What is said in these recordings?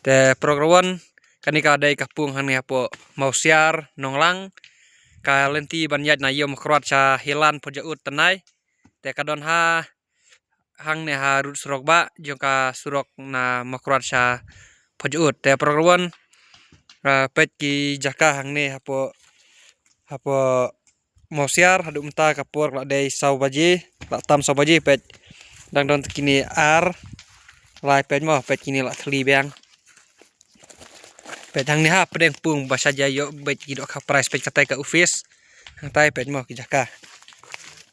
Te program kanika dai kapung hani apo Mawsiar Nonglang ka lenti banyat na yom kruat cha hilan pojaut tenai te kadon ha hang ne ha rut surok ba joka surok na makruat cha pojaut te program pet ki jaka hang ne apo Mawsiar hadu mta kapur la dai sau baji la tam sau baji pet dang don kini ar lai pet mo pet kini la thli bang pet hang ni ha pedeng pung basa jayo bet ki dok price pet katai ka office hang tai pet mo ki jaka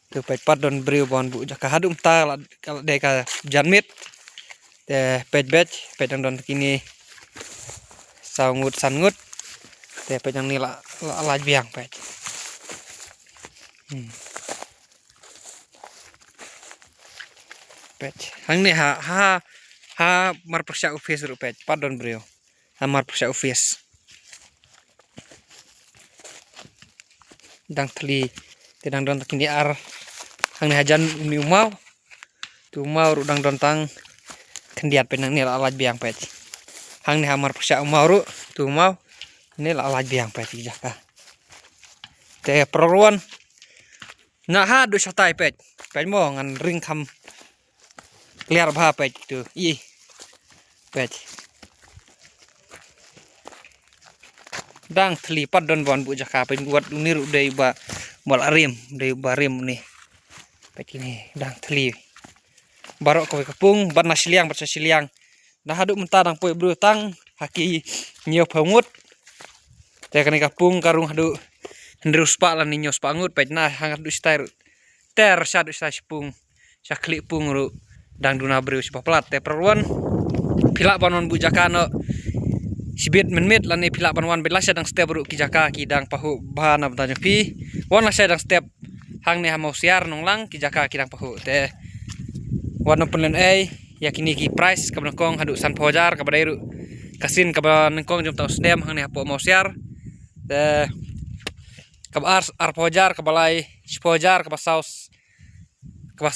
tu pet pat don briu bon bu jaka hadum ta la de ka janmit te pet dang don kini saungut sangut te pet yang ni la biang pet pet hang ni ha mar persia office ru pet pat don briu amar persia office dang thli te dang don kini ar hang ni hajan ni mau tu mau ru dang don tang kendiat penang ni la biang pet hang ni amar persia mau ru tu mau ni la biang pet jaka te perluan na ha du satai pet mo ngan ring kham clear ba pet tu i pet dang thli pat don bon bu jaka pen buat niru dei ba bal arim dei barim ni pet ini dang thli barok ko kapung ban nasiliang siliang dah hadu menta dang poi bru tang haki nyo phangut te kani kapung karung hadu hendrus pa lan ninyo spangut pet na hangat du star ter sadu sta spung sakli pung ru dang duna bru plat te perluan pilak banon bu jaka no sibit menmit lan ni pilak banwan belas dang step ru ki jaka ki dang pahu bahana btanya pi wan la dang step hang ni ha Mawsiar Nonglang ki jaka ki dang pahu te wan penlen yakini ki price ka kong hadu san pojar ka badairu kasin ka kong jom taus dem hang ni ha Mawsiar te ka ar pojar ka balai pojar ka basaus ka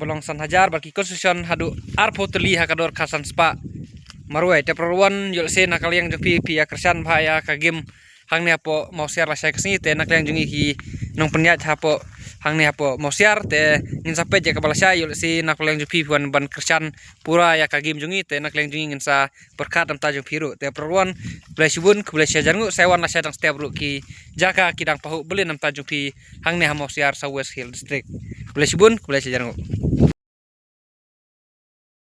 balong san hajar baki konstruction hadu ar poteli ha kador kasan spa marwai te perluan yul se nakal yang jopi pi kersan bahaya ka game hang ni apo Mawsiar Lashai kesini te nak yang jungi ki nong penyat hapo hang ni apo Mawsiar te ngin sampai je ka Lashai yul se nakal yang jopi ban kersan pura ya ka game jungi te nak yang jungi ngin sa berkat am tajung piru te perluan belai subun ke belai jarngu sewan Lashai dang setiap ru ki jaka ki dang pahu belin am tajung pi hang ni ha Mawsiar South Hill district belai subun ke belai jarngu